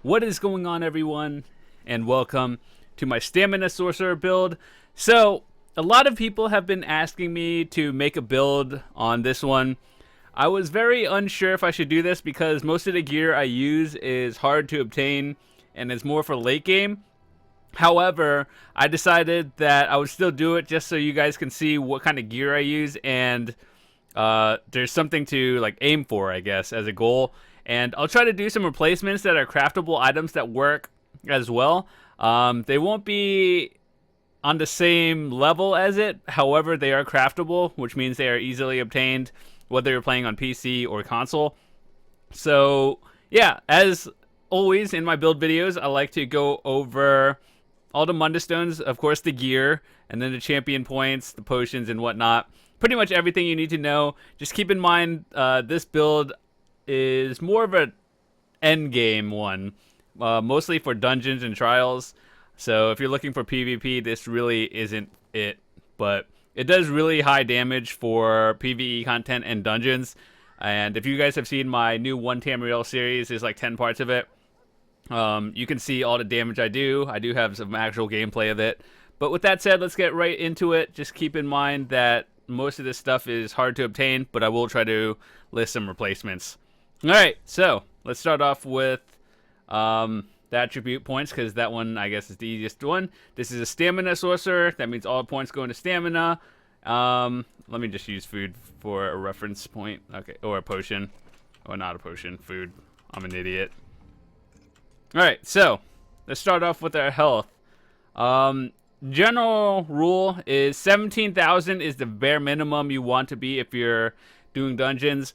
What is going on, everyone, and welcome to my Stamina Sorcerer build. So, a lot of people have been asking me to make a build on this one. I was very unsure if I should do this because most of the gear I use is hard to obtain and is more for late game. However, I decided that I would still do it just so you guys can see what kind of gear I use and there's something to aim for, I guess, as a goal. And I'll try to do some replacements that are craftable items that work as well. They won't be on the same level as it. However, they are craftable, which means they are easily obtained, whether you're playing on PC or console. So, yeah, as always in my build videos, I like to go over all the Munda Stones, of course, the gear, and then the champion points, the potions, and whatnot. Pretty much everything you need to know. Just keep in mind, this build is more of an end game one, mostly for dungeons and trials. So if you're looking for PvP, this really isn't it. But it does really high damage for PvE content and dungeons. And if you guys have seen my new One Tamriel series, there's like 10 parts of it. You can see all the damage I do. I do have some actual gameplay of it. But with that said, let's get right into it. Just keep in mind that most of this stuff is hard to obtain, but I will try to list some replacements. Alright, so let's start off with the attribute points, because that one, I guess, is the easiest one. This is a stamina sorcerer. That means all points go into stamina. Let me just use food for a reference point. Okay, or a potion. Or not a potion, food. I'm an idiot. Alright, so let's start off with our health. General rule is 17,000 is the bare minimum you want to be if you're doing dungeons.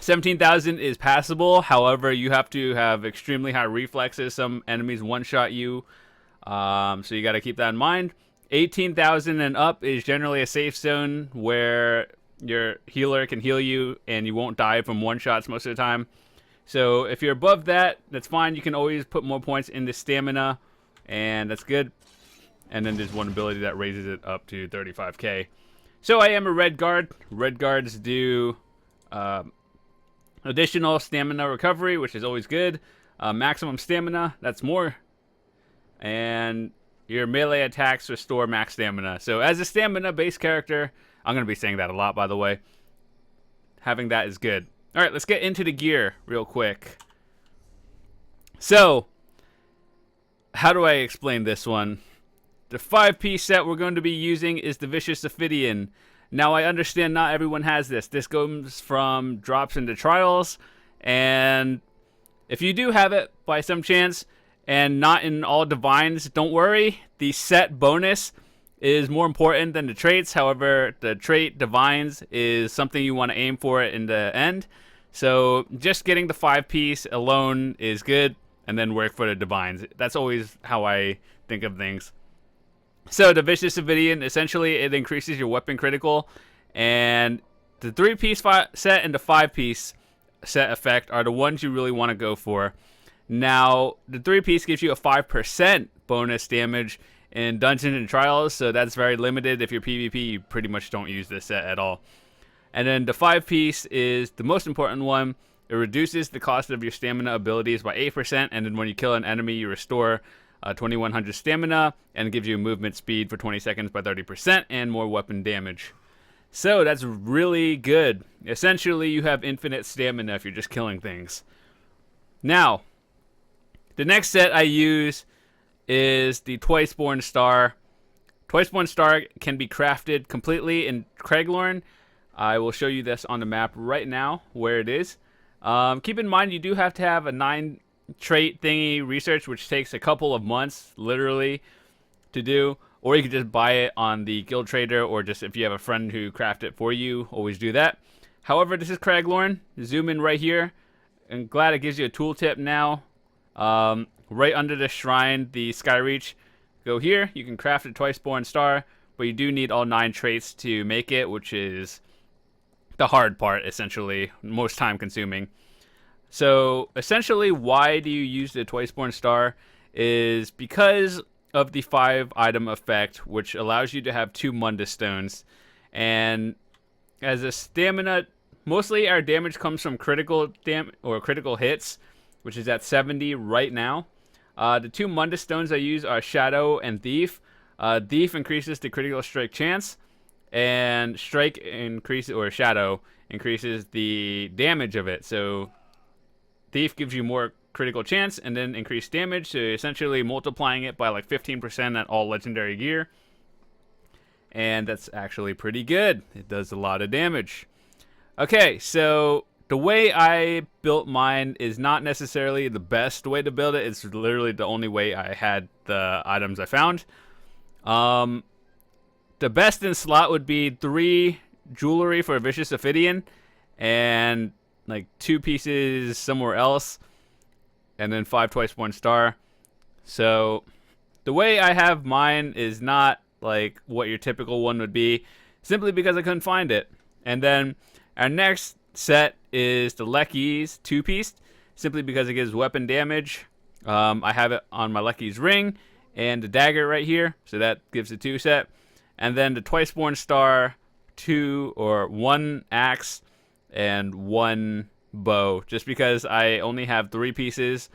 17,000 is passable. However, you have to have extremely high reflexes. Some enemies one-shot you, so you got to keep that in mind. 18,000 and up is generally a safe zone where your healer can heal you and you won't die from one-shots most of the time. So if you're above that, that's fine. You can always put more points into stamina, and that's good. And then there's one ability that raises it up to 35k. So I am a red guard. Red guards do additional stamina recovery, which is always good. Maximum stamina, that's more. And your melee attacks restore max stamina. So as a stamina-based character, I'm going to be saying that a lot, by the way. Having that is good. All right, let's get into the gear real quick. So, how do I explain this one? The 5-piece set we're going to be using is the Vicious Ophidian. Now, I understand not everyone has this. This goes from drops into trials, and if you do have it by some chance, and not in all divines, don't worry. The set bonus is more important than the traits. However, the trait divines is something you want to aim for in the end. So just getting the 5-piece alone is good, and then work for the divines. That's always how I think of things. So the Vicious Ophidian, essentially it increases your weapon critical, and the 3-piece set and the 5-piece set effect are the ones you really want to go for. Now, the 3-piece gives you a 5% bonus damage in Dungeons and Trials, so that's very limited. If you're PvP, you pretty much don't use this set at all. And then the 5-piece is the most important one. It reduces the cost of your stamina abilities by 8%, and then when you kill an enemy, you restore 2100 stamina, and it gives you movement speed for 20 seconds by 30%, and more weapon damage. So that's really good. Essentially, you have infinite stamina if you're just killing things. Now, the next set I use is the Twiceborn Star. Twiceborn Star can be crafted completely in Craiglorn. I will show you this on the map right now, where it is. Keep in mind, you do have to have a 9 trait thingy research, which takes a couple of months, literally, to do. Or you can just buy it on the Guild Trader, or just if you have a friend who craft it for you, always do that. However, this is Craiglorn. Zoom in right here. I'm glad it gives you a tooltip now. Right under the shrine, the Skyreach. Go here, you can craft a Twiceborn Star, but you do need all 9 traits to make it, which is the hard part, essentially, most time consuming. So essentially, why do you use the Twiceborn Star is because of the 5-item effect, which allows you to have 2 Munda Stones. And as a stamina, mostly our damage comes from critical critical hits, which is at 70 right now. The two Mundus stones I use are Shadow and Thief. Thief increases the critical strike chance, and Strike increases, or Shadow increases the damage of it. So Thief gives you more critical chance and then increased damage, so essentially multiplying it by like 15% at all legendary gear. And that's actually pretty good. It does a lot of damage. Okay, so the way I built mine is not necessarily the best way to build it. It's literally the only way I had the items I found. The best in slot would be 3 jewelry for a Vicious Ophidian and like 2 pieces somewhere else, and then 5 Twice-Born Star. So the way I have mine is not like what your typical one would be, simply because I couldn't find it. And then our next set is the Lecky's 2-piece, simply because it gives weapon damage. I have it on my Lecky's ring and the dagger right here, so that gives a 2 set. And then the Twice-Born Star, 2 or 1 axe and 1 bow, just because I only have 3 pieces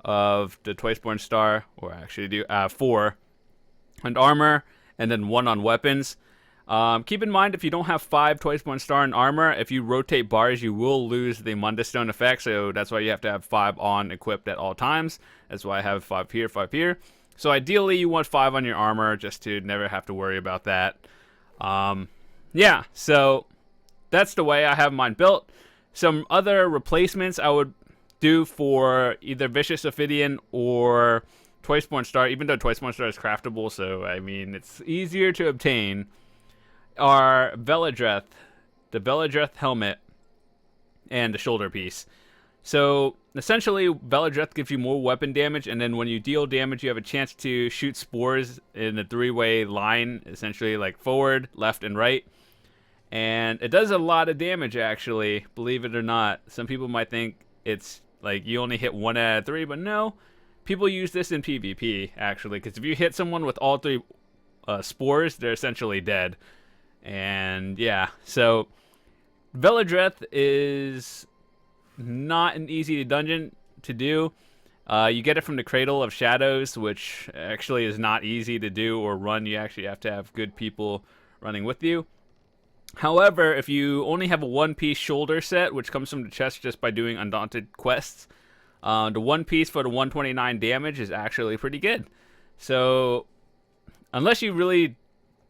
of the Twice-Born Star, or actually do 4 on armor, and then 1 on weapons. Keep in mind, if you don't have 5 Twice-Born Star in armor, if you rotate bars, you will lose the Mundus Stone effect, so that's why you have to have 5 on equipped at all times. That's why I have 5 here, 5 here. So ideally, you want 5 on your armor, just to never have to worry about that. Yeah, so that's the way I have mine built. Some other replacements I would do for either Vicious Ophidian or Twice-Born Star, even though Twice-Born Star is craftable, so I mean it's easier to obtain, are Veladreth, the Veladreth helmet, and the shoulder piece. So essentially, Veladreth gives you more weapon damage, and then when you deal damage, you have a chance to shoot spores in a 3-way line, essentially like forward, left, and right. And it does a lot of damage, actually, believe it or not. Some people might think it's like you only hit 1 out of 3, but no. People use this in PvP, actually, because if you hit someone with all 3 spores, they're essentially dead. And yeah, so Veladreth is not an easy dungeon to do. You get it from the Cradle of Shadows, which actually is not easy to do or run. You actually have to have good people running with you. However, if you only have a 1-piece shoulder set, which comes from the chest just by doing Undaunted quests, the 1-piece for the 129 damage is actually pretty good. So unless you really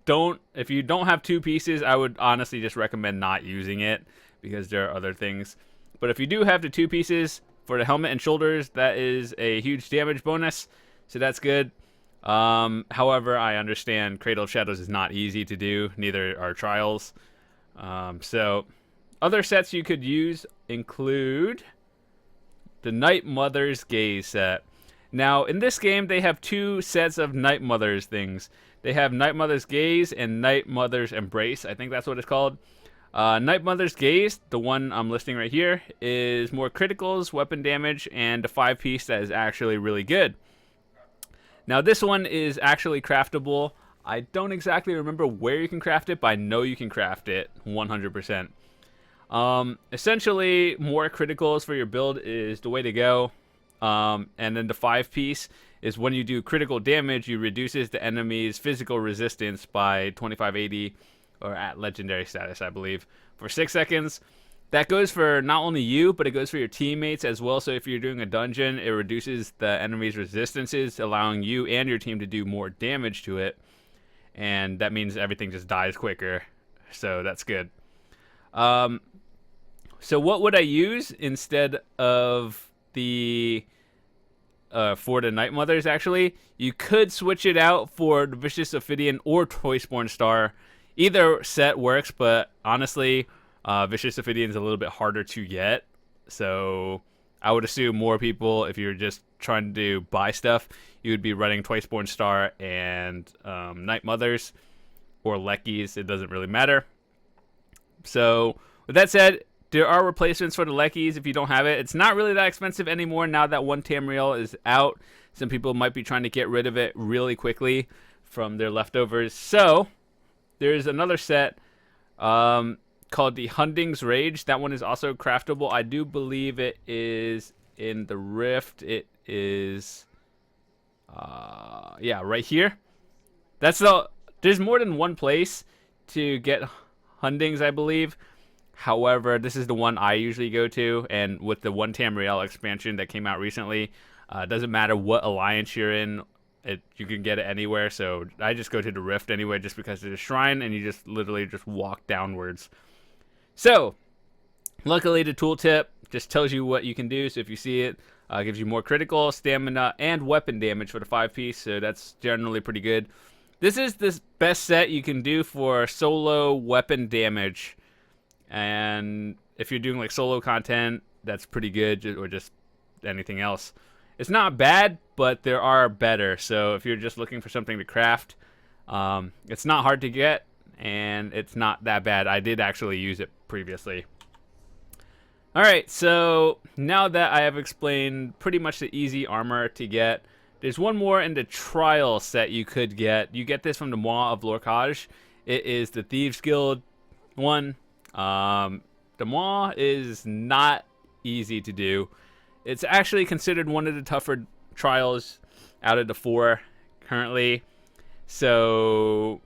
don't, if you don't have 2 pieces, I would honestly just recommend not using it, because there are other things. But if you do have the 2 pieces for the helmet and shoulders, that is a huge damage bonus, so that's good. However, I understand Cradle of Shadows is not easy to do, neither are Trials. So other sets you could use include the Night Mother's Gaze set. Now, in this game, they have 2 sets of Night Mother's things. They have Night Mother's Gaze and Night Mother's Embrace. I think that's what it's called. Night Mother's Gaze, the one I'm listing right here, is more criticals, weapon damage, and a 5-piece that is actually really good. Now, this one is actually craftable. I don't exactly remember where you can craft it, but I know you can craft it 100%. Essentially, more criticals for your build is the way to go. And then the 5-piece is when you do critical damage, you reduces the enemy's physical resistance by 2580, or at legendary status, I believe, for 6 seconds. That goes for not only you, but it goes for your teammates as well. So if you're doing a dungeon, it reduces the enemy's resistances, allowing you and your team to do more damage to it. And that means everything just dies quicker. So that's good. So what would I use instead of the for the Night Mothers, actually? You could switch it out for the Vicious Ophidian or Twice-Born Star. Either set works, but honestly, Vicious Ophidian is a little bit harder to get. So I would assume more people, if you're just trying to buy stuff, you would be running Twice-Born Star and Night Mothers or Lecky's. It doesn't really matter. So with that said, there are replacements for the Lecky's if you don't have it. It's not really that expensive anymore now that one Tamriel is out. Some people might be trying to get rid of it really quickly from their leftovers. So there's another set called the Hunding's Rage. That one is also craftable. I do believe it is in the Rift, it is, yeah, right here. There's more than one place to get Hundings, I believe. However, this is the one I usually go to, and with the one Tamriel expansion that came out recently, it doesn't matter what alliance you're in, you can get it anywhere. So I just go to the Rift anyway, just because there's a shrine, and you just literally just walk downwards. So, luckily the tooltip just tells you what you can do. So if you see it, gives you more critical, stamina, and weapon damage for the 5-piece. So that's generally pretty good. This is the best set you can do for solo weapon damage. And if you're doing like solo content, that's pretty good, or just anything else. It's not bad, but there are better. So if you're just looking for something to craft, it's not hard to get, and it's not that bad. I did actually use it previously. Alright, so now that I have explained pretty much the easy armor to get, there's one more in the trial set you could get. You get this from the Maw of Lorcage. It is the Thieves Guild one. The Maw is not easy to do. It's actually considered one of the tougher trials out of the 4 currently. So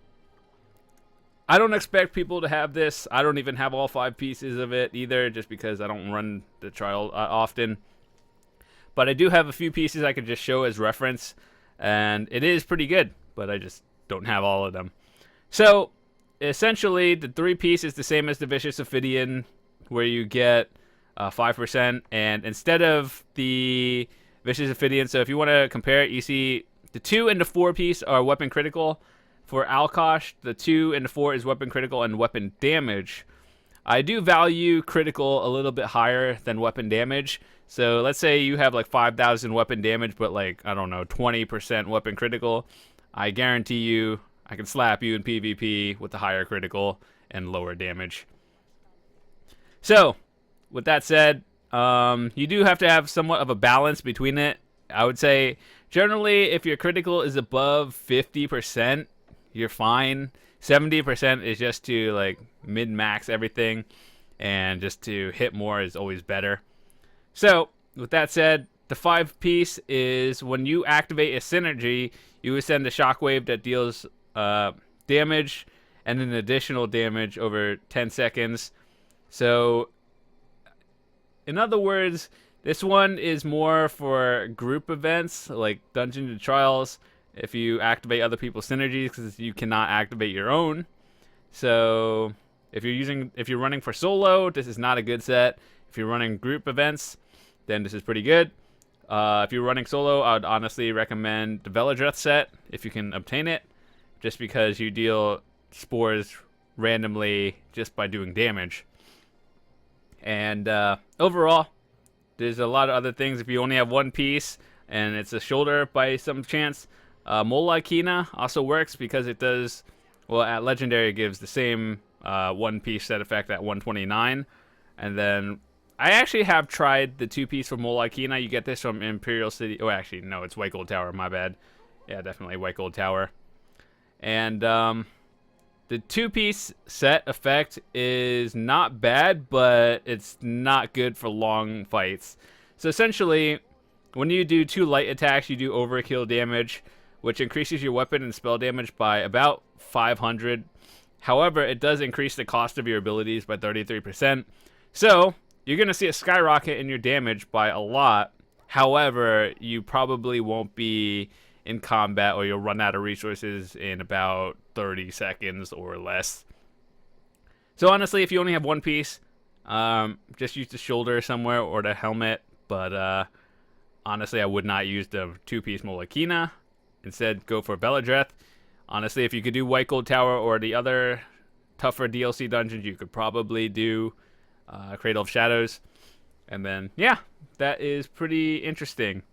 I don't expect people to have this. I don't even have all 5 pieces of it either, just because I don't run the trial often. But I do have a few pieces I could just show as reference, and it is pretty good, but I just don't have all of them. So essentially, the 3-piece is the same as the Vicious Ophidian, where you get 5%, and instead of the Vicious Ophidian, so if you want to compare it, you see the 2 and the 4-piece are weapon critical. For Alkosh, the 2 and the 4 is weapon critical and weapon damage. I do value critical a little bit higher than weapon damage. So let's say you have like 5,000 weapon damage, but like, I don't know, 20% weapon critical. I guarantee you, I can slap you in PvP with the higher critical and lower damage. So, with that said, you do have to have somewhat of a balance between it. I would say, generally, if your critical is above 50%, you're fine. 70% is just to like min-max everything, and just to hit more is always better. So, with that said, the 5-piece is when you activate a synergy, you would send a shockwave that deals damage and an additional damage over 10 seconds. So, in other words, this one is more for group events like Dungeons and Trials. If you activate other people's synergies, because you cannot activate your own. So if you're running for solo, this is not a good set. If you're running group events, then this is pretty good. If you're running solo, I would honestly recommend the Veladreth set if you can obtain it, just because you deal spores randomly just by doing damage. And overall, there's a lot of other things. If you only have 1 piece and it's a shoulder by some chance, Mola Kina also works because it does, well, at Legendary it gives the same 1-piece set effect at 129. And then I actually have tried the 2-piece for Mola Kina. You get this from Imperial City. Oh, actually, no, it's White Gold Tower, my bad. Yeah, definitely White Gold Tower. And the 2-piece set effect is not bad, but it's not good for long fights. So essentially, when you do 2 light attacks, you do overkill damage, which increases your weapon and spell damage by about 500. However, it does increase the cost of your abilities by 33%. So you're going to see a skyrocket in your damage by a lot. However, you probably won't be in combat, or you'll run out of resources in about 30 seconds or less. So honestly, if you only have 1 piece, just use the shoulder somewhere or the helmet. But honestly, I would not use the 2-piece Molokina. Instead, go for Beladreth. Honestly, if you could do White Gold Tower or the other tougher DLC dungeons, you could probably do Cradle of Shadows. And then, yeah, that is pretty interesting.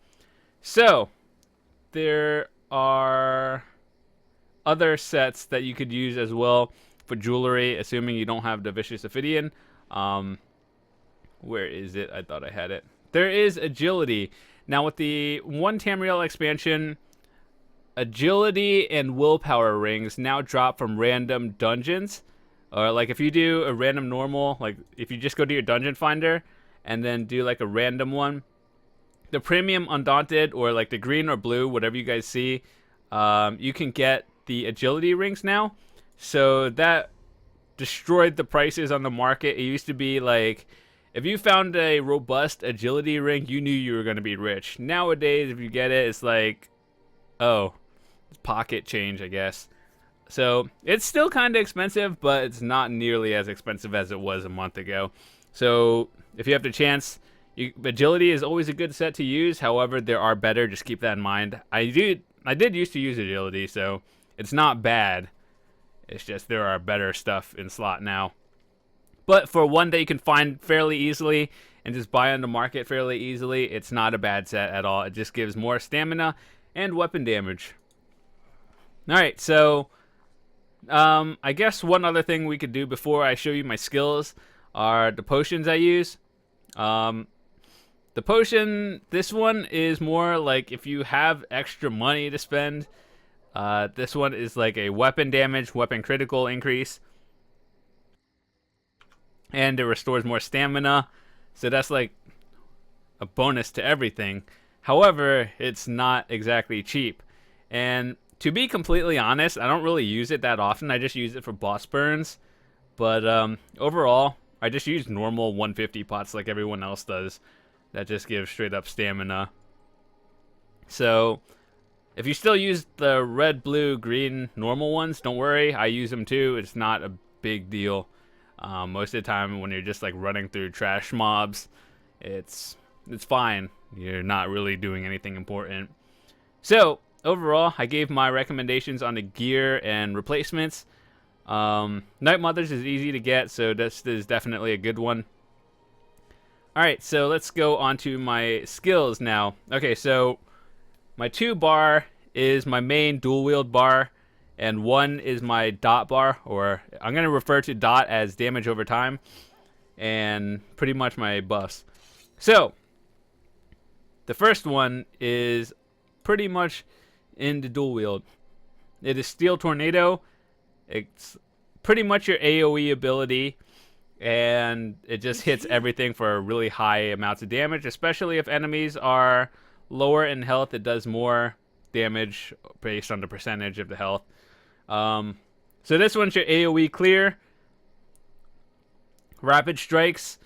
So, there are other sets that you could use as well for jewelry, assuming you don't have the Vicious Ophidian. Where is it? I thought I had it. There is Agility. Now, with the 1 Tamriel expansion, Agility and Willpower rings now drop from random dungeons. Or, like, if you do a random normal, like, if you just go to your dungeon finder and then do, like, a random one, the premium Undaunted, or like the green or blue, whatever you guys see, you can get the agility rings now. So that destroyed the prices on the market. It used to be like, if you found a robust agility ring, you knew you were going to be rich. Nowadays, if you get it, it's like, oh, it's pocket change, I guess. So it's still kind of expensive, but it's not nearly as expensive as it was a month ago. So if you have the chance, agility is always a good set to use. However, there are better. Just keep that in mind. I did used to use agility, so it's not bad. It's just there are better stuff in slot now. But for one that you can find fairly easily and just buy on the market fairly easily, it's not a bad set at all. It just gives more stamina and weapon damage. Alright, so I guess one other thing we could do before I show you my skills are the potions I use. The potion, this one is more like if you have extra money to spend. This one is like a weapon damage, weapon critical increase. And it restores more stamina. So that's like a bonus to everything. However, it's not exactly cheap. And to be completely honest, I don't really use it that often. I just use it for boss burns. But overall, I just use normal 150 pots like everyone else does. That just gives straight up stamina. So if you still use the red, blue, green normal ones, don't worry. I use them too. It's not a big deal. Most of the time when you're just like running through trash mobs, it's fine. You're not really doing anything important. So overall, I gave my recommendations on the gear and replacements. Night Mothers is easy to get, so this is definitely a good one. Alright, so let's go on to my skills now. Okay, so my 2 bar is my main dual wield bar, and 1 is my dot bar, or I'm going to refer to dot as damage over time, and pretty much my buffs. So the first one is pretty much in the dual wield. It is Steel Tornado. It's pretty much your AoE ability, and it just hits everything for really high amounts of damage, especially if enemies are lower in health. It does more damage based on the percentage of the health. So this one's your AoE clear. Rapid Strikes.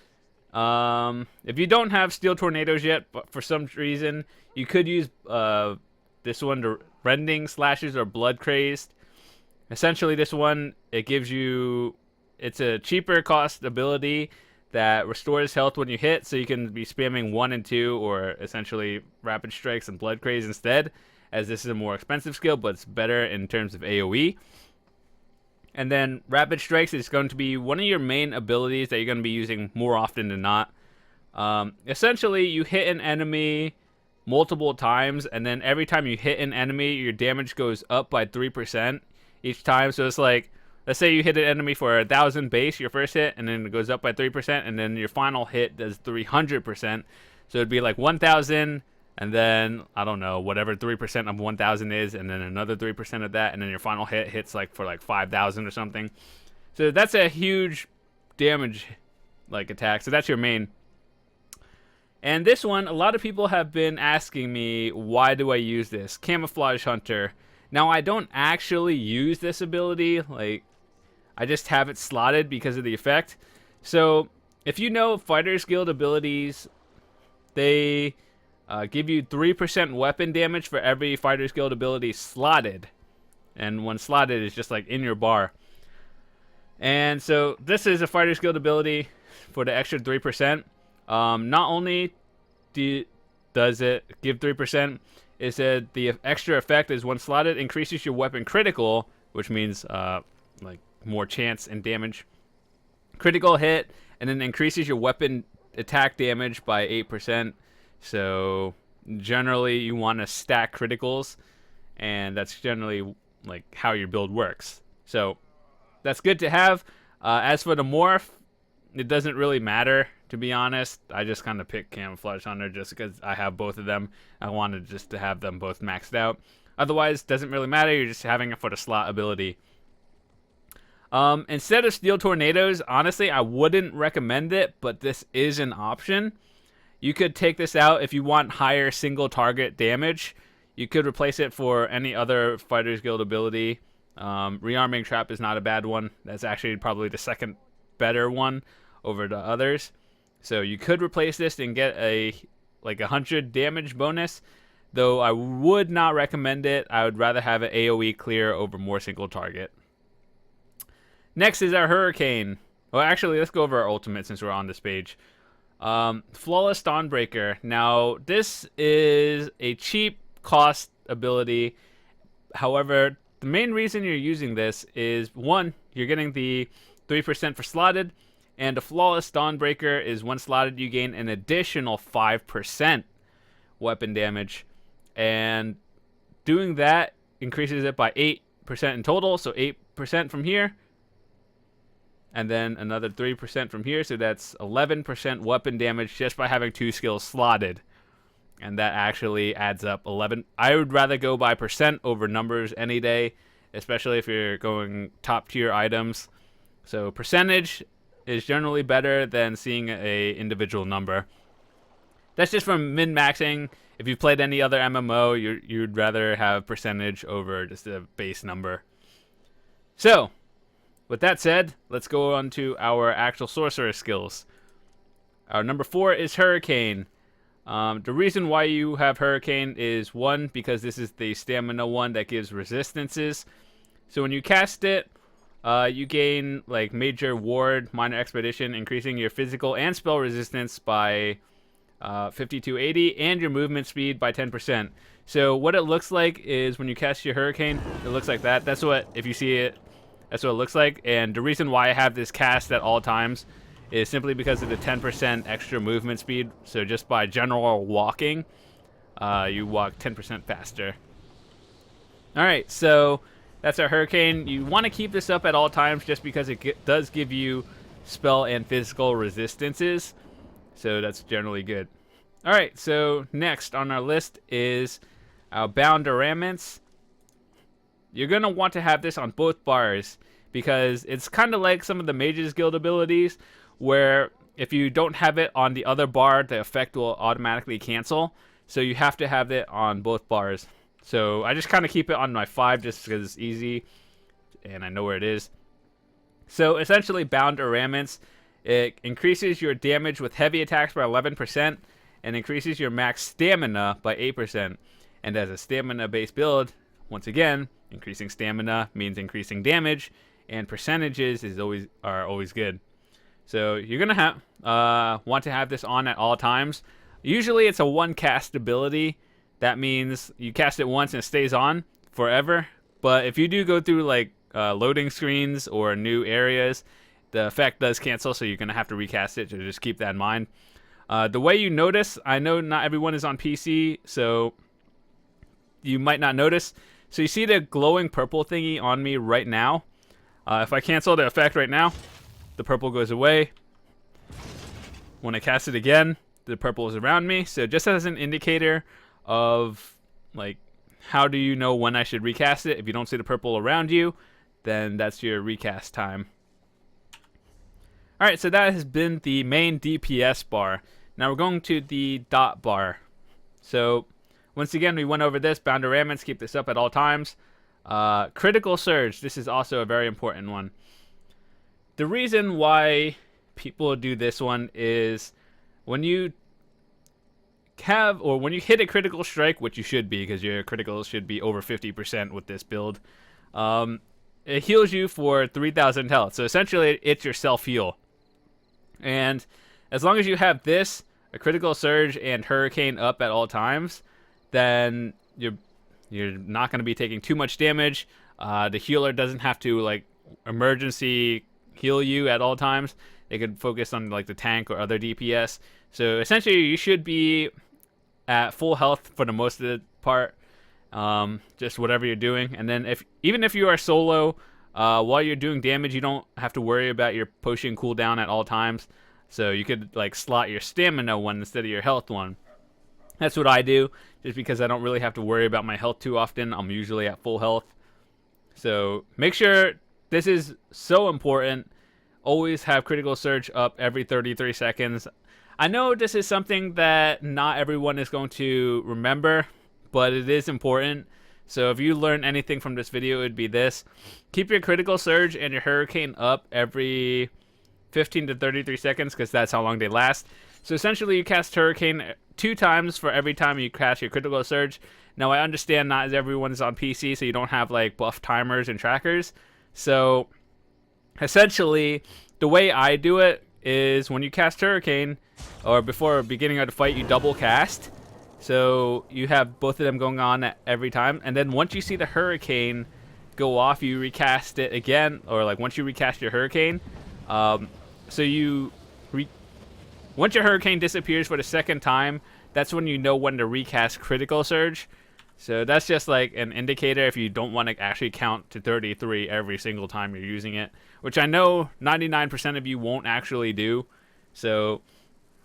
If you don't have Steel Tornadoes yet, but for some reason, you could use this one to Rending Slashes or Blood Crazed. Essentially, this one, it gives you, it's a cheaper cost ability that restores health when you hit, so you can be spamming 1 and 2, or essentially Rapid Strikes and Blood Craze instead, as this is a more expensive skill, but it's better in terms of AoE. And then Rapid Strikes is going to be one of your main abilities that you're going to be using more often than not. Essentially, you hit an enemy multiple times, and then every time you hit an enemy, your damage goes up by 3% each time. So it's like, let's say you hit an enemy for 1,000 base, your first hit, and then it goes up by 3%, and then your final hit does 300%. So it'd be like 1,000, and then, I don't know, whatever 3% of 1,000 is, and then another 3% of that, and then your final hit hits like for like 5,000 or something. So that's a huge damage like attack. So that's your main. And this one, a lot of people have been asking me, why do I use this? Camouflage Hunter. Now, I don't actually use this ability. Like, I just have it slotted because of the effect. So if you know Fighter's Guild abilities, they give you 3% weapon damage for every Fighter's Guild ability slotted. And when slotted, it's just like in your bar. And so this is a Fighter's Guild ability for the extra 3%. Not only does it give 3%, it said the extra effect is when slotted increases your weapon critical, which means like more chance and damage. Critical hit, and then increases your weapon attack damage by 8%. So generally you want to stack criticals, and that's generally like how your build works. So that's good to have. As for the morph, it doesn't really matter, to be honest. I just kind of picked Camouflage Hunter just because I have both of them. I wanted just to have them both maxed out. Otherwise, doesn't really matter. You're just having it for the slot ability. Instead of Steel Tornadoes, honestly, I wouldn't recommend it, but this is an option. You could take this out if you want higher single target damage. You could replace it for any other Fighter's Guild ability. Rearming Trap is not a bad one. That's actually probably the second better one over the others. So you could replace this and get a 100 damage bonus, though I would not recommend it. I would rather have an AoE clear over more single target. Next is our Hurricane. Well, actually, let's go over our ultimate since we're on this page. Flawless Dawnbreaker. Now, this is a cheap cost ability. However, the main reason you're using this is, one, you're getting the 3% for slotted, and a Flawless Dawnbreaker is when slotted you gain an additional 5% weapon damage. And doing that increases it by 8% in total, so 8% from here. And then another 3% from here, so that's 11% weapon damage just by having 2 skills slotted. And that actually adds up 11. I would rather go by percent over numbers any day, especially if you're going top tier items. So percentage is generally better than seeing a individual number. That's just from min-maxing. If you've played any other MMO, you'd rather have percentage over just a base number. So, with that said, let's go on to our actual sorcerer skills. Our number 4 is Hurricane. The reason why you have Hurricane is, one, because this is the stamina one that gives resistances. So when you cast it, you gain like Major Ward, Minor Expedition, increasing your physical and spell resistance by 50 to 80, and your movement speed by 10%. So what it looks like is when you cast your Hurricane, it looks like that. That's what, if you see it, that's what it looks like. And the reason why I have this cast at all times is simply because of the 10% extra movement speed. So just by general walking, you walk 10% faster. Alright, so that's our Hurricane. You want to keep this up at all times just because it does give you spell and physical resistances. So that's generally good. Alright, so next on our list is our Bound Araments. You're going to want to have this on both bars because it's kind of like some of the Mage's Guild abilities where if you don't have it on the other bar, the effect will automatically cancel. So you have to have it on both bars. So I just kind of keep it on my 5 just because it's easy and I know where it is. So essentially, Bound Araments, it increases your damage with heavy attacks by 11% and increases your max stamina by 8%. And as a stamina-based build, once again, increasing stamina means increasing damage, and percentages are always good. So you're gonna want to have this on at all times. Usually it's a one cast ability. That means you cast it once and it stays on forever. But if you do go through like loading screens or new areas, the effect does cancel, so you're gonna have to recast it. So just keep that in mind. The way you notice, I know not everyone is on PC, so you might not notice. So you see the glowing purple thingy on me right now. If I cancel the effect right now, the purple goes away. When I cast it again, the purple is around me. So just as an indicator of like how do you know when I should recast it, if you don't see the purple around you, then that's your recast time. Alright, so that has been the main DPS bar. Now we're going to the dot bar. So once again, we went over this. Bound Araments, keep this up at all times. Critical Surge, this is also a very important one. The reason why people do this one is when you hit a critical strike, which you should be because your criticals should be over 50% with this build, it heals you for 3,000 health. So essentially, it's your self-heal. And as long as you have this, a Critical Surge, and Hurricane up at all times, then you're not going to be taking too much damage. The healer doesn't have to like emergency heal you at all times. They could focus on like the tank or other DPS. So essentially, you should be at full health for the most of the part. Just whatever you're doing, and then even if you are solo, while you're doing damage, you don't have to worry about your potion cooldown at all times. So you could like slot your stamina one instead of your health one. That's what I do, just because I don't really have to worry about my health too often. I'm usually at full health. So make sure, this is so important. Always have Critical Surge up every 33 seconds. I know this is something that not everyone is going to remember, but it is important. So if you learn anything from this video, it would be this. Keep your critical surge and your hurricane up every 15 to 33 seconds, because that's how long they last. So essentially, you cast hurricane 2 times for every time you cast your critical surge. Now, I understand not everyone's on PC, so you don't have like buff timers and trackers. So essentially, the way I do it is when you cast hurricane, or before beginning of the fight, you double cast. So you have both of them going on at every time, and then once you see the hurricane go off, you recast it again, or like once you recast your hurricane, so you once your hurricane disappears for the second time, that's when you know when to recast critical surge. So that's just like an indicator if you don't want to actually count to 33 every single time you're using it, which I know 99% of you won't actually do. So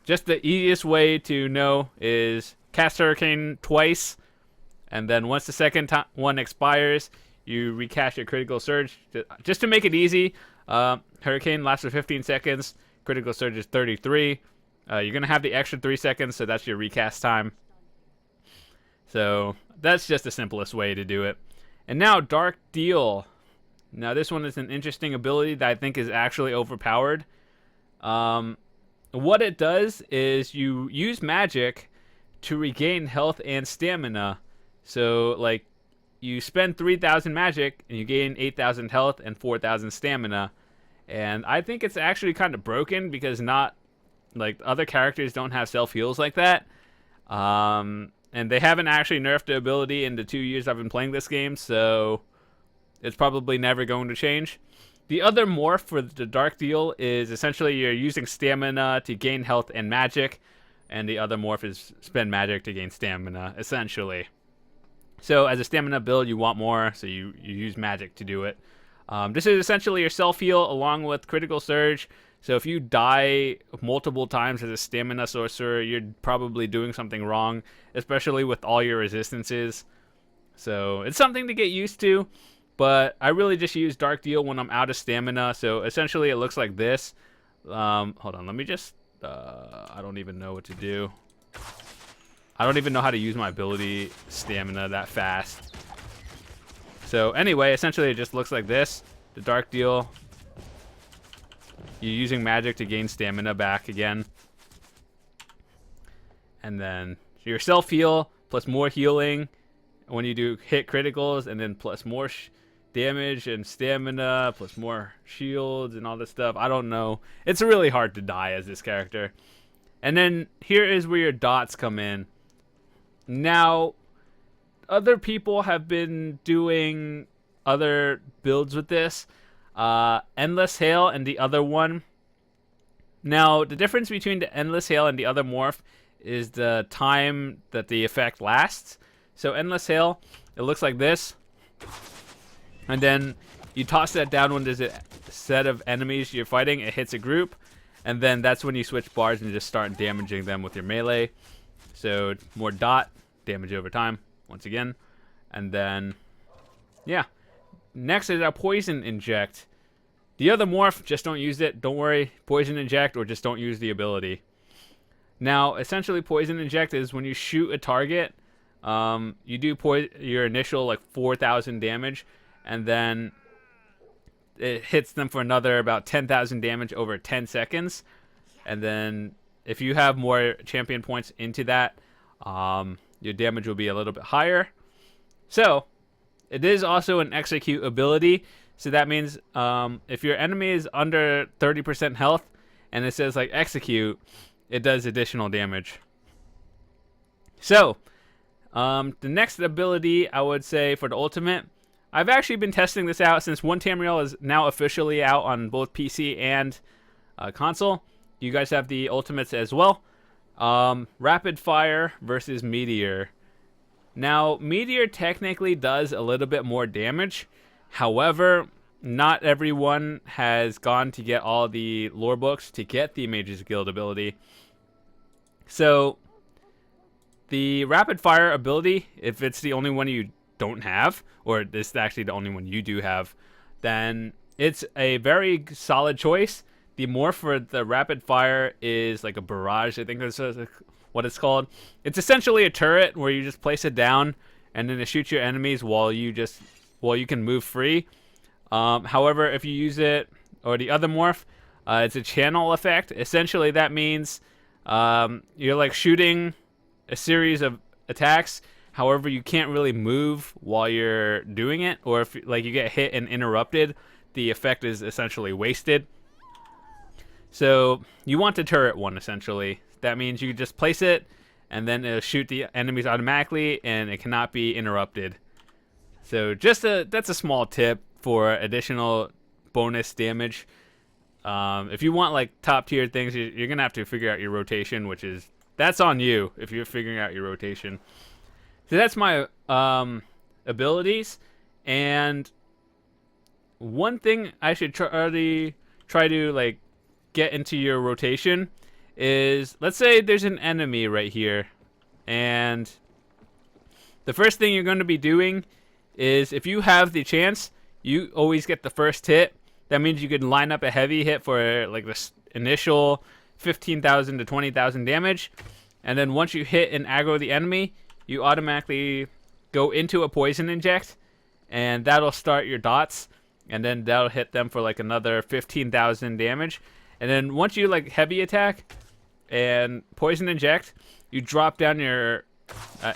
just the easiest way to know is cast hurricane twice, and then once the second one expires, you recast your critical surge. Just to make it easy, hurricane lasts for 15 seconds, critical surge is 33. You're going to have the extra 3 seconds, so that's your recast time. So that's just the simplest way to do it. And now Dark Deal. Now this one is an interesting ability that I think is actually overpowered. What it does is you use magic to regain health and stamina. So like you spend 3,000 magic and you gain 8,000 health and 4,000 stamina. And I think it's actually kind of broken, because not like other characters don't have self heals like that. And they haven't actually nerfed the ability in the 2 years I've been playing this game, so it's probably never going to change. The other morph for the Dark Deal is essentially you're using stamina to gain health and magic, and the other morph is spend magic to gain stamina, essentially. So as a stamina build, you want more, so you use magic to do it. This is essentially your self-heal along with critical surge. So if you die multiple times as a stamina sorcerer, you're probably doing something wrong, especially with all your resistances. So it's something to get used to, but I really just use Dark Deal when I'm out of stamina. So essentially it looks like this. Hold on, let me just... I don't even know what to do. I don't even know how to use my ability stamina that fast. So anyway, essentially it just looks like this. The Dark Deal. You're using magic to gain stamina back again. And then your self-heal plus more healing when you do hit criticals, and then plus more damage and stamina, plus more shields and all this stuff. I don't know. It's really hard to die as this character. And then here is where your dots come in. Now, other people have been doing other builds with this. Endless Hail and the other one. Now, the difference between the Endless Hail and the other morph is the time that the effect lasts. So Endless Hail, it looks like this. And then you toss that down when there's a set of enemies you're fighting. It hits a group. And then that's when you switch bars and just start damaging them with your melee. So more dot, damage over time, once again. And then, yeah. Next is our Poison Inject. The other morph, just don't use it. Don't worry. Poison Inject, or just don't use the ability. Now, essentially, Poison Inject is when you shoot a target, you do your initial like 4,000 damage, and then it hits them for another about 10,000 damage over 10 seconds. And then if you have more champion points into that, your damage will be a little bit higher. So it is also an execute ability. So that means if your enemy is under 30% health and it says like execute, it does additional damage. So the next ability I would say for the ultimate, I've actually been testing this out since one Tamriel is now officially out on both PC and console. You guys have the ultimates as well. Rapid Fire versus Meteor. Now, Meteor technically does a little bit more damage. However, not everyone has gone to get all the lore books to get the Mage's Guild ability. So, the Rapid Fire ability, if it's the only one you don't have, or this is actually the only one you do have, then it's a very solid choice. the morph for the rapid fire is like a barrage. I think that's what it's called. It's essentially a turret where you just place it down and then it shoots your enemies while you can move free. However, if you use it, or the other morph, it's a channel effect. Essentially, that means you're like shooting a series of attacks. However, you can't really move while you're doing it, or if like you get hit and interrupted, the effect is essentially wasted. So you want the turret one, essentially. That means you just place it, and then it'll shoot the enemies automatically, and it cannot be interrupted. So that's a small tip for additional bonus damage. If you want like top tier things, you're gonna have to figure out your rotation, that's on you if you're figuring out your rotation. So that's my abilities, and one thing I should try to like get into your rotation is, let's say there's an enemy right here, and the first thing you're going to be doing is, if you have the chance, you always get the first hit. That means you can line up a heavy hit for like this initial 15,000 to 20,000 damage, and then once you hit and aggro the enemy, you automatically go into a poison inject, and that'll start your dots, and then that'll hit them for like another 15,000 damage. And then once you like heavy attack and poison inject, you drop down your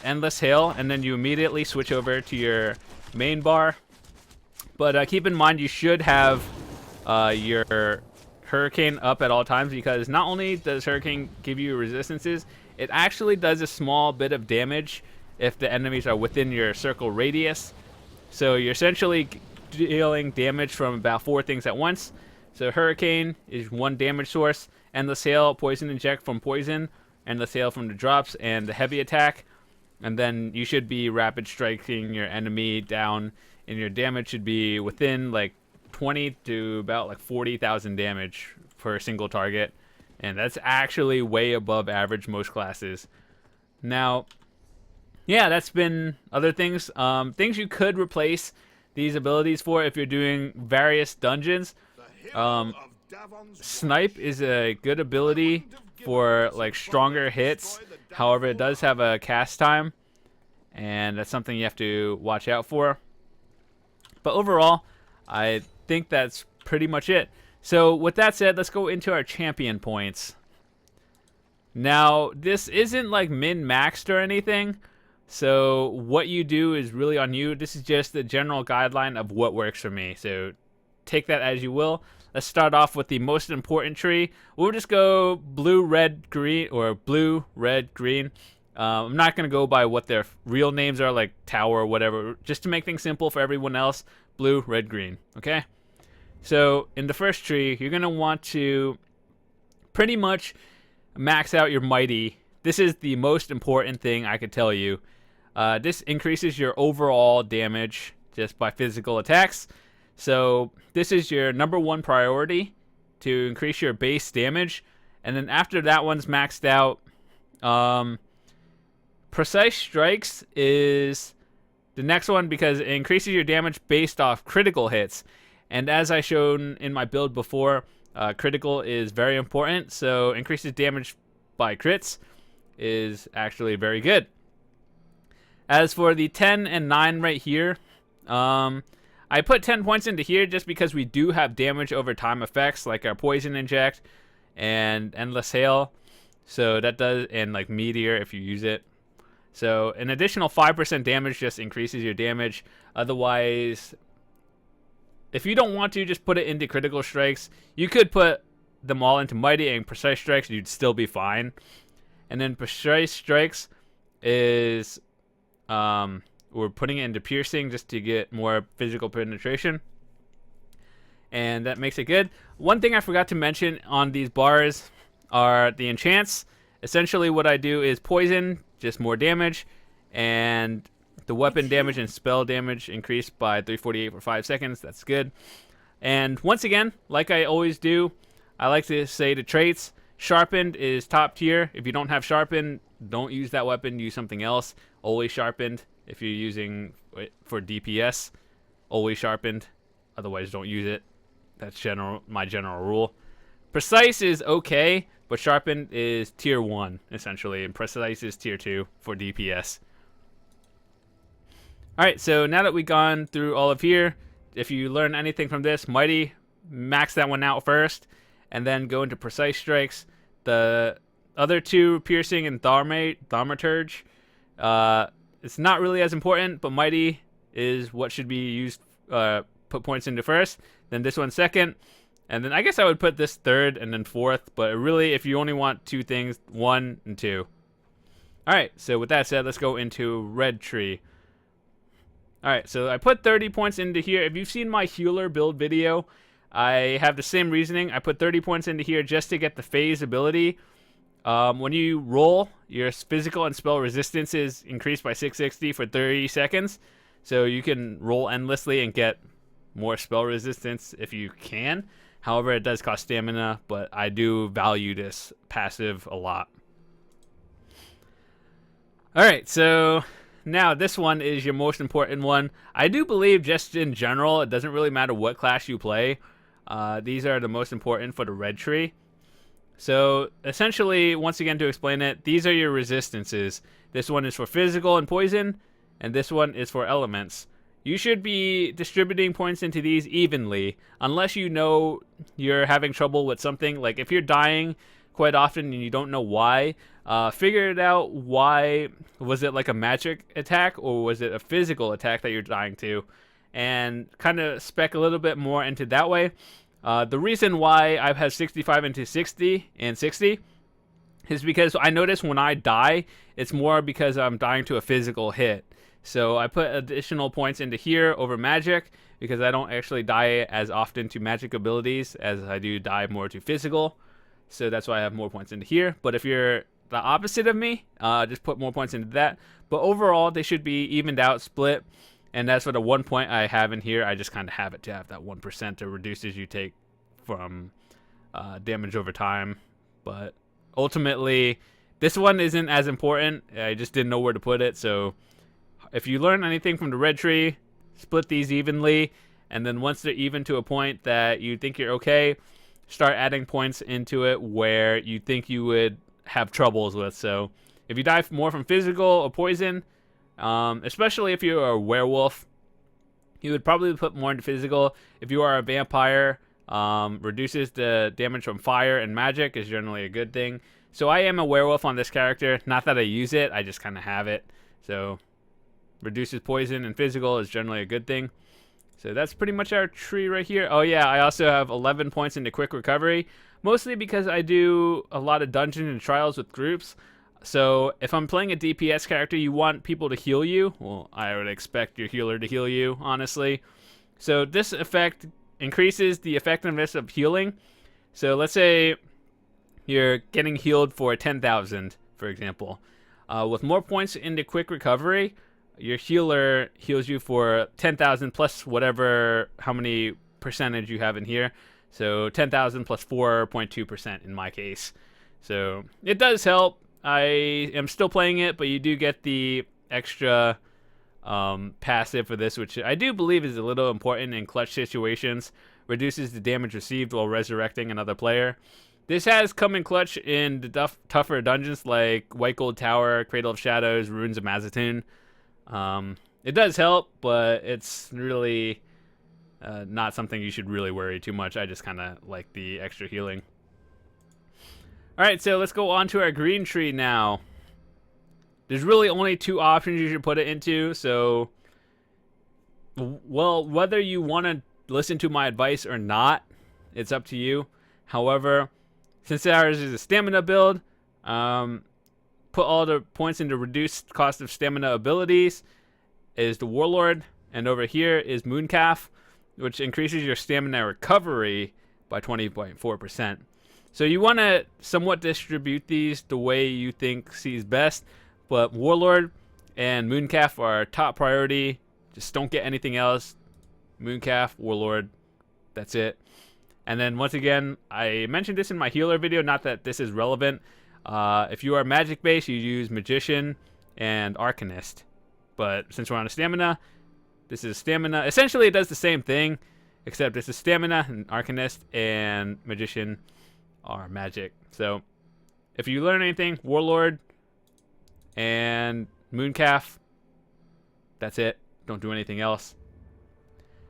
endless hail, and then you immediately switch over to your main bar. But keep in mind, you should have your hurricane up at all times, because not only does hurricane give you resistances, it actually does a small bit of damage if the enemies are within your circle radius. So you're essentially dealing damage from about 4 things at once. So hurricane is 1 damage source, endless hail, poison inject from poison, endless hail from the drops, and the heavy attack. And then you should be rapid striking your enemy down, and your damage should be within like 20 to about like 40,000 damage for a single target. And that's actually way above average most classes. Now, yeah, that's been other things. Things you could replace these abilities for if you're doing various dungeons. Snipe is a good ability for like stronger hits. However, it does have a cast time, and that's something you have to watch out for. But overall, I think that's pretty much it. So with that said, let's go into our champion points. Now, this isn't like min-maxed or anything, so what you do is really on you. This is just the general guideline of what works for me, so take that as you will. Let's start off with the most important tree. We'll just go blue, red, green, or blue, red, green. I'm not going to go by what their real names are, like tower or whatever, just to make things simple for everyone else. Blue, red, green, okay? So in the first tree, you're going to want to pretty much max out your mighty. This is the most important thing I could tell you. This increases your overall damage just by physical attacks. So this is your number 1 priority, to increase your base damage. And then after that one's maxed out, Precise Strikes is the next one, because it increases your damage based off critical hits. And as I shown in my build before, critical is very important, so increases damage by crits is actually very good. As for the 10 and 9 right here, I put 10 points into here just because we do have damage over time effects, like our poison inject and endless hail. So that does, and like meteor if you use it. So an additional 5% damage just increases your damage. Otherwise, if you don't want to, just put it into critical strikes. You could put them all into mighty and precise strikes, you'd still be fine. And then precise strikes is we're putting it into piercing just to get more physical penetration, and that makes it good. One thing I forgot to mention on these bars are the enchants. Essentially what I do is poison, just more damage, and the weapon damage and spell damage increased by 348 for 5 seconds. That's good. And once again, like I always do, I like to say the traits. Sharpened is top tier. If you don't have sharpened, don't use that weapon. Use something else. Always sharpened. If you're using it for DPS, always sharpened. Otherwise, don't use it. That's my general rule. Precise is okay, but sharpened is tier 1 essentially, and precise is tier 2 for DPS. Alright, so now that we've gone through all of here, if you learn anything from this, Mighty, max that one out first, and then go into Precise Strikes. The other two, Piercing and Thaumaturge, it's not really as important, but Mighty is what should be used, put points into first, then this one second, and then I guess I would put this third and then fourth, but really, if you only want two things, 1 and 2. Alright, so with that said, let's go into Red Tree. Alright, so I put 30 points into here. If you've seen my healer build video, I have the same reasoning. I put 30 points into here just to get the phase ability. When you roll, your physical and spell resistance is increased by 660 for 30 seconds. So you can roll endlessly and get more spell resistance if you can. However, it does cost stamina, but I do value this passive a lot. Alright, so now this one is your most important one. I do believe just in general, it doesn't really matter what class you play. These are the most important for the Red Tree. So essentially, once again to explain it, these are your resistances. This one is for physical and poison, and this one is for elements. You should be distributing points into these evenly, unless you know you're having trouble with something. Like if you're dying quite often and you don't know why, figure it out. Why was it like a magic attack or was it a physical attack that you're dying to, and kind of spec a little bit more into that way. The reason why I've had 65 into 60 and 60 is because I notice when I die, it's more because I'm dying to a physical hit. So I put additional points into here over magic because I don't actually die as often to magic abilities as I do die more to physical. So that's why I have more points into here. But if you're the opposite of me, just put more points into that. But overall, they should be evened out, split. And that's for the 1 point I have in here. I just kind of have it to have that 1% to reduces you take from damage over time. But ultimately, this one isn't as important. I just didn't know where to put it. So if you learn anything from the Red Tree, split these evenly. And then once they're even to a point that you think you're okay, start adding points into it where you think you would have troubles with. So if you die more from physical or poison, especially if you're a werewolf, you would probably put more into physical. If you are a vampire, reduces the damage from fire and magic is generally a good thing. So I am a werewolf on this character. Not that I use it, I just kind of have it. So reduces poison and physical is generally a good thing. So that's pretty much our tree right here. Oh yeah, I also have 11 points into quick recovery, mostly because I do a lot of dungeons and trials with groups. So if I'm playing a DPS character, you want people to heal you. Well, I would expect your healer to heal you, honestly. So this effect increases the effectiveness of healing. So let's say you're getting healed for 10,000, for example. With more points into quick recovery, your healer heals you for 10,000 plus whatever, how many percentage you have in here. So 10,000 plus 4.2% in my case. So it does help. I am still playing it, but you do get the extra passive for this, which I do believe is a little important in clutch situations. Reduces the damage received while resurrecting another player. This has come in clutch in the tougher dungeons like White Gold Tower, Cradle of Shadows, Ruins of Mazatoon. It does help, but it's really not something you should really worry too much. I just kind of like the extra healing. Alright, so let's go on to our green tree now. There's really only two options you should put it into, so well, whether you want to listen to my advice or not, it's up to you. However, since ours is a stamina build, put all the points into reduced cost of stamina abilities is the Warlord, and over here is Mooncalf, which increases your stamina recovery by 20.4%. So you want to somewhat distribute these the way you think sees best, but Warlord and Mooncalf are top priority. Just don't get anything else. Mooncalf, Warlord, that's it. And then once again, I mentioned this in my healer video, not that this is relevant. If you are magic based, you use Magician and Arcanist. But since we're on a stamina, this is stamina. Essentially, it does the same thing, except this is stamina and Arcanist and Magician. are magic. So if you learn anything, Warlord and Mooncalf, that's it. Don't do anything else.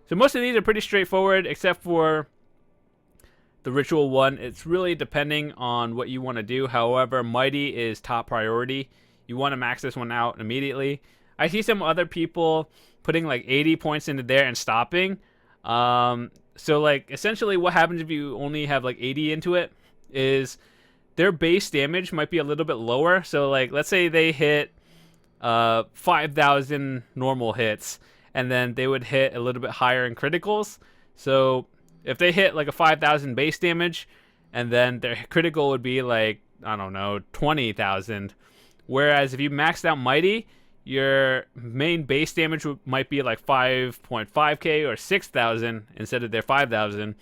So most of these are pretty straightforward, except for the ritual one. It's really depending on what you want to do. However, Mighty is top priority. You want to max this one out immediately. I see some other people putting like 80 points into there and stopping. So like essentially what happens if you only have like 80 into it is their base damage might be a little bit lower. So like let's say they hit 5,000 normal hits, and then they would hit a little bit higher in criticals. So if they hit like a 5,000 base damage, and then their critical would be like, I don't know, 20,000. Whereas if you maxed out Mighty, your main base damage might be like 5.5k or 6,000 instead of their 5,000.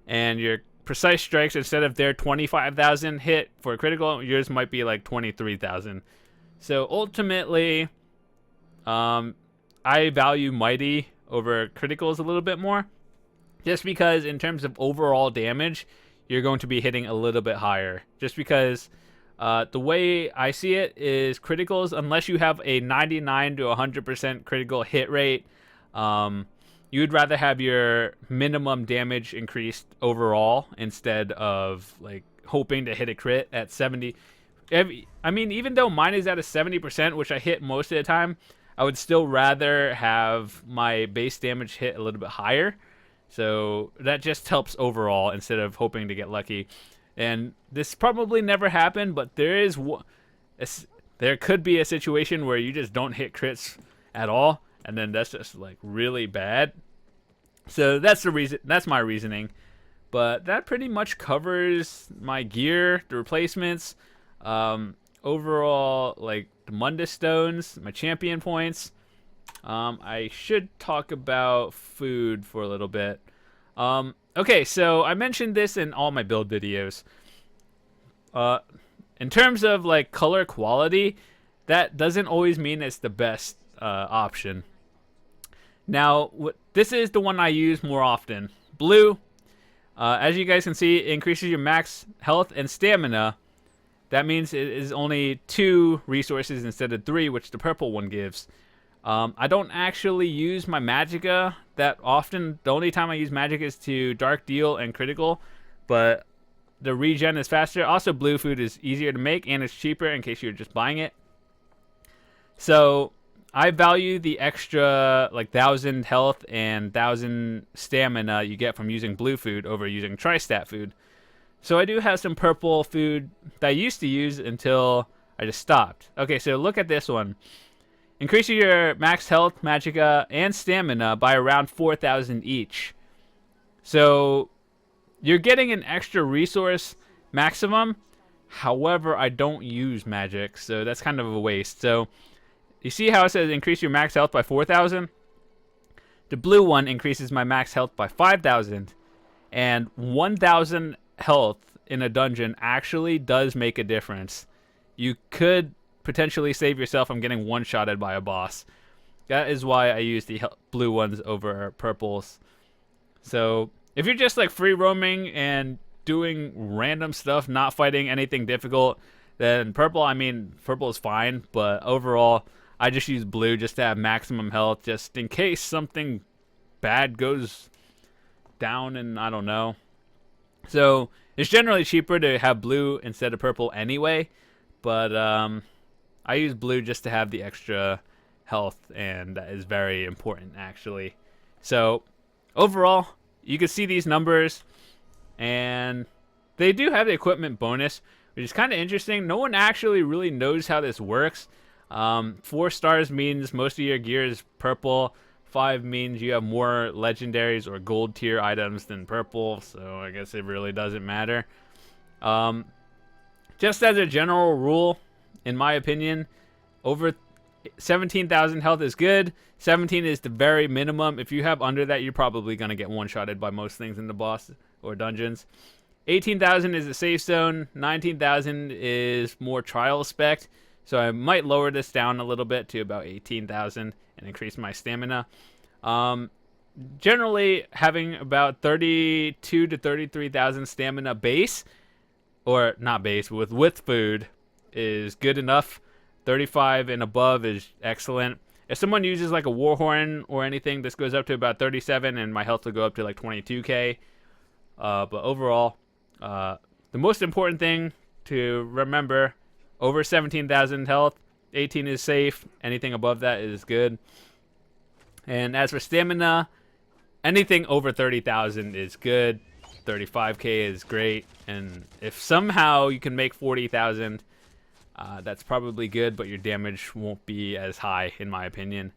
And your precise strikes, instead of their 25,000 hit for a critical, yours might be like 23,000. So ultimately, I value Mighty over criticals a little bit more, just because in terms of overall damage, you're going to be hitting a little bit higher. Just because the way I see it is criticals, unless you have a 99 to 100% critical hit rate, you'd rather have your minimum damage increased overall instead of like hoping to hit a crit at 70. I mean, even though mine is at a 70%, which I hit most of the time, I would still rather have my base damage hit a little bit higher. So that just helps overall instead of hoping to get lucky. And this probably never happened, but there could be a situation where you just don't hit crits at all, and then that's just like really bad. So that's the reason. That's my reasoning. But that pretty much covers my gear, the replacements, overall, like the Mundus stones, my champion points. I should talk about food for a little bit. Okay, so I mentioned this in all my build videos. In terms of like color quality, that doesn't always mean it's the best option. Now, this is the one I use more often. Blue, as you guys can see, it increases your max health and stamina. That means it is only 2 resources instead of 3, which the purple one gives. I don't actually use my magicka that often. The only time I use magicka is to dark deal and critical, but the regen is faster. Also, blue food is easier to make and it's cheaper in case you're just buying it. So I value the extra like 1,000 health and 1,000 stamina you get from using blue food over using tri-stat food. So I do have some purple food that I used to use until I just stopped. Okay, so look at this one. Increase your max health, magicka, and stamina by around 4,000 each. So you're getting an extra resource maximum. However, I don't use magic, so that's kind of a waste. So you see how it says increase your max health by 4,000? The blue one increases my max health by 5,000. And 1,000 health in a dungeon actually does make a difference. You could potentially save yourself from getting one-shotted by a boss. That is why I use the blue ones over purples. So if you're just like free roaming and doing random stuff, not fighting anything difficult, then purple is fine. But overall, I just use blue just to have maximum health, just in case something bad goes down, and I don't know. So it's generally cheaper to have blue instead of purple anyway. But I use blue just to have the extra health, and that is very important actually. So overall, you can see these numbers, and they do have the equipment bonus, which is kind of interesting. No one actually really knows how this works. 4 stars means most of your gear is purple. 5 means you have more legendaries or gold tier items than purple, so I guess it really doesn't matter. Just as a general rule, in my opinion, over 17,000 health is good. 17 is the very minimum. If you have under that, you're probably going to get one-shotted by most things in the boss or dungeons. 18,000 is a safe zone. 19,000 is more trial spec. So I might lower this down a little bit to about 18,000 and increase my stamina. Generally, having about 32 to 33,000 stamina base or not base, but with food is good enough. 35 and above is excellent. If someone uses like a Warhorn or anything, this goes up to about 37, and my health will go up to like 22k. But overall, the most important thing to remember, over 17,000 health, 18 is safe. Anything above that is good. And as for stamina, anything over 30,000 is good. 35k is great. And if somehow you can make 40,000, that's probably good, but your damage won't be as high, in my opinion,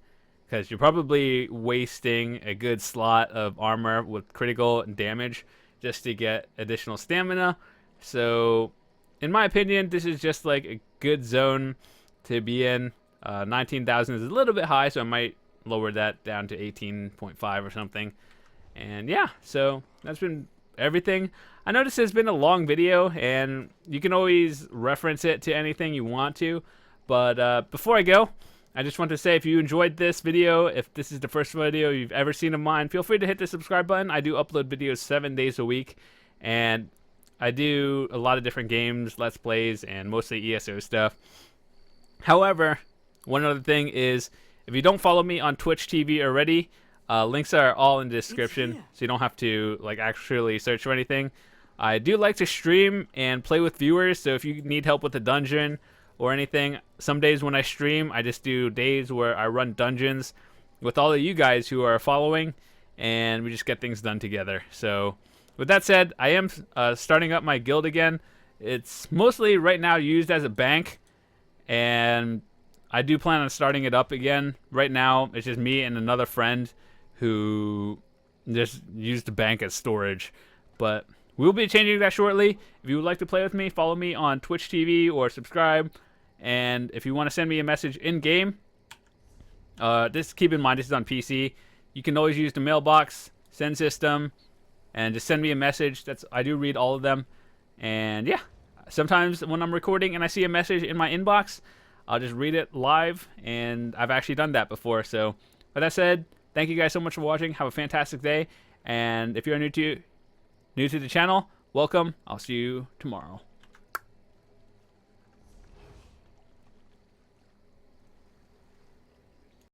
because you're probably wasting a good slot of armor with critical and damage just to get additional stamina. So, in my opinion, this is just like a good zone to be in. 19,000 is a little bit high, so I might lower that down to 18.5 or something. And yeah, so that's been everything. I know this has been a long video, and you can always reference it to anything you want to. But before I go, I just want to say, if you enjoyed this video, if this is the first video you've ever seen of mine, feel free to hit the subscribe button. I do upload videos 7 days a week, and I do a lot of different games, Let's Plays, and mostly ESO stuff. However, one other thing is, if you don't follow me on Twitch TV already, links are all in the description, so you don't have to like actually search for anything. I do like to stream and play with viewers, so if you need help with a dungeon or anything, some days when I stream, I just do days where I run dungeons with all of you guys who are following, and we just get things done together. So with that said, I am starting up my guild again. It's mostly right now used as a bank, and I do plan on starting it up again. Right now, it's just me and another friend who just use the bank as storage. But we'll be changing that shortly. If you would like to play with me, follow me on Twitch TV or subscribe. And if you want to send me a message in-game, just keep in mind this is on PC. You can always use the mailbox, send system, and just send me a message. I do read all of them. And yeah, sometimes when I'm recording and I see a message in my inbox, I'll just read it live, and I've actually done that before. So with that said, thank you guys so much for watching. Have a fantastic day. And if you're new to the channel, welcome. I'll see you tomorrow.